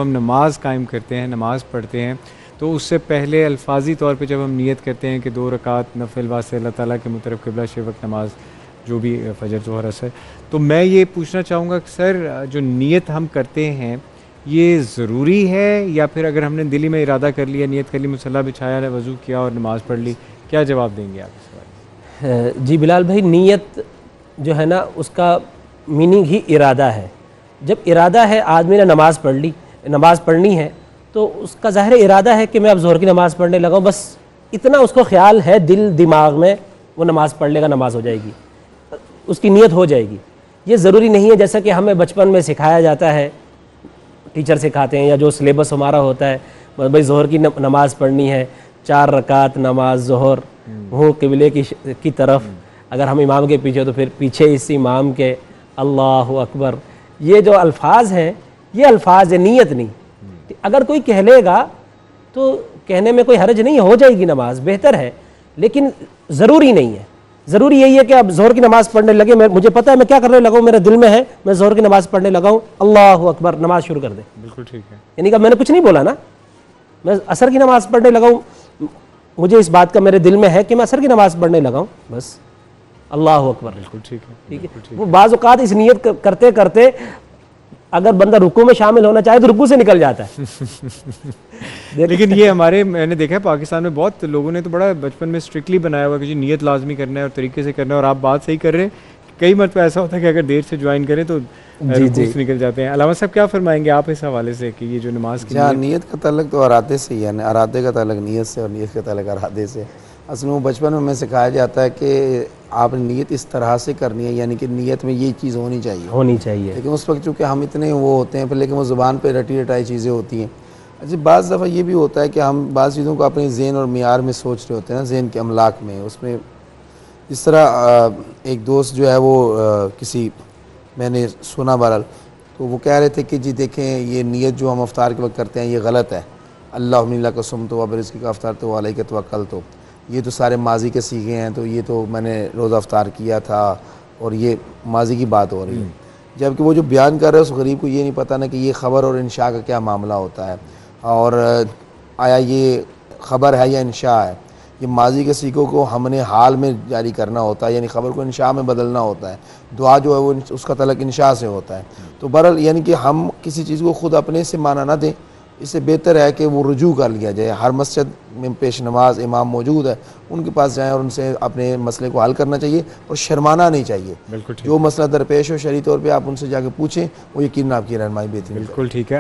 ہم نماز قائم کرتے ہیں، نماز پڑھتے ہیں، تو اس سے پہلے الفاظی طور پہ جب ہم نیت کرتے ہیں کہ 2 رکعت نفل واسطے اللہ تعالیٰ کے مطرف قبلہ شے وقت نماز جو بھی فجر ظہر عصر، تو میں یہ پوچھنا چاہوں گا کہ سر جو نیت ہم کرتے ہیں یہ ضروری ہے، یا پھر اگر ہم نے دلی میں ارادہ کر لیا، نیت کر لی، مصلی بچھایا، وضو کیا اور نماز پڑھ لی، کیا جواب دیں گے آپ اس بارے؟ جی بلال بھائی، نیت جو ہے نا اس کا میننگ ہی ارادہ ہے۔ جب ارادہ ہے آدمی نے نماز پڑھ لی، نماز پڑھنی ہے، تو اس کا ظاہر ارادہ ہے کہ میں اب ظہر کی نماز پڑھنے لگا ہوں، بس اتنا اس کو خیال ہے دل دماغ میں، وہ نماز پڑھ لے گا، نماز ہو جائے گی، اس کی نیت ہو جائے گی۔ یہ ضروری نہیں ہے جیسا کہ ہمیں بچپن میں سکھایا جاتا ہے، ٹیچر سکھاتے ہیں یا جو سلیبس ہمارا ہوتا ہے، بھائی ظہر کی نماز پڑھنی ہے، 4 رکعت نماز ظہر، ہوں قبلے کی طرف، اگر ہم امام کے پیچھے تو پھر پیچھے اس امام کے، اللہ اکبر۔ یہ جو الفاظ ہیں یہ الفاظ ہے، نیت نہیں۔ اگر کوئی کہہ لے گا تو کہنے میں کوئی حرج نہیں، ہو جائے گی نماز، بہتر ہے، لیکن ضروری نہیں ہے۔ ضروری یہی ہے کہ اب ظہر کی نماز پڑھنے لگے، مجھے پتہ ہے میں کیا کرنے لگا ہوں، میرے دل میں ہے میں ظہر کی نماز پڑھنے لگا ہوں، اللہ اکبر، نماز شروع کر دے۔ بالکل ٹھیک ہے، یعنی کہ میں نے کچھ نہیں بولا نا، میں عصر کی نماز پڑھنے لگا ہوں، مجھے اس بات کا میرے دل میں ہے کہ میں عصر کی نماز پڑھنے لگا ہوں، بس اللہ اکبر۔ بالکل ٹھیک ہے، ٹھیک ہے، وہ بعض اوقات اس نیت کرتے کرتے اگر بندہ رکوع میں شامل ہونا چاہے تو رکوع سے نکل جاتا ہے۔ لیکن یہ ہمارے میں نے دیکھا ہے پاکستان میں بہت لوگوں نے تو بڑا بچپن میں اسٹرکٹلی بنایا ہوا کہ جی نیت لازمی کرنا ہے اور طریقے سے کرنا ہے، اور آپ بات صحیح کر رہے ہیں، کئی مرتبہ ایسا ہوتا ہے کہ اگر دیر سے جوائن کریں تو رکوع سے نکل جاتے ہیں۔ علامہ صاحب کیا فرمائیں گے آپ اس حوالے سے کہ یہ جو نماز کی نیت کا تعلق تو ارادے سے ہی ہے، ارادے کا تعلق نیت سے اور نیت کا تعلق ارادے سے۔ اصل میں بچپن میں ہمیں سکھایا جاتا ہے کہ آپ نے نیت اس طرح سے کرنی ہے، یعنی کہ نیت میں یہ چیز ہونی چاہیے، لیکن اس وقت چونکہ ہم اتنے وہ ہوتے ہیں پھر، لیکن وہ زبان پہ رٹی رٹائی چیزیں ہوتی ہیں۔ اچھا، بعض دفعہ یہ بھی ہوتا ہے کہ ہم بعض چیزوں کو اپنے ذہن اور معیار میں سوچ رہے ہوتے ہیں نا، ذہن کے املاک میں، اس میں جس طرح ایک دوست جو ہے وہ کسی میں نے سنا بہرحال، تو وہ کہہ رہے تھے کہ جی دیکھیں یہ نیت جو ہم افطار کے وقت کرتے ہیں یہ غلط ہے، اللہم انی لک صمت وبرزقک کا افطرت وعلیک توکلت، یہ تو سارے ماضی کے صیغے ہیں، تو یہ تو میں نے روزہ افطار کیا تھا اور یہ ماضی کی بات ہو رہی ہے، جبکہ وہ جو بیان کر رہے ہیں اس غریب کو یہ نہیں پتہ نا کہ یہ خبر اور انشاء کا کیا معاملہ ہوتا ہے، اور آیا یہ خبر ہے یا انشاء ہے۔ یہ ماضی کے صیغوں کو ہم نے حال میں جاری کرنا ہوتا ہے، یعنی خبر کو انشاء میں بدلنا ہوتا ہے، دعا جو ہے وہ اس کا تعلق انشاء سے ہوتا ہے۔ تو بہرحال یعنی کہ ہم کسی چیز کو خود اپنے سے مانا نہ دیں، اس سے بہتر ہے کہ وہ رجوع کر لیا جائے۔ ہر مسجد میں پیش نماز امام موجود ہے، ان کے پاس جائیں اور ان سے اپنے مسئلے کو حل کرنا چاہیے اور شرمانا نہیں چاہیے۔ جو مسئلہ درپیش ہو شرعی طور پہ آپ ان سے جا کے پوچھیں، وہ یقیناً آپ کی رہنمائی بہترین کریں۔ بالکل ٹھیک ہے۔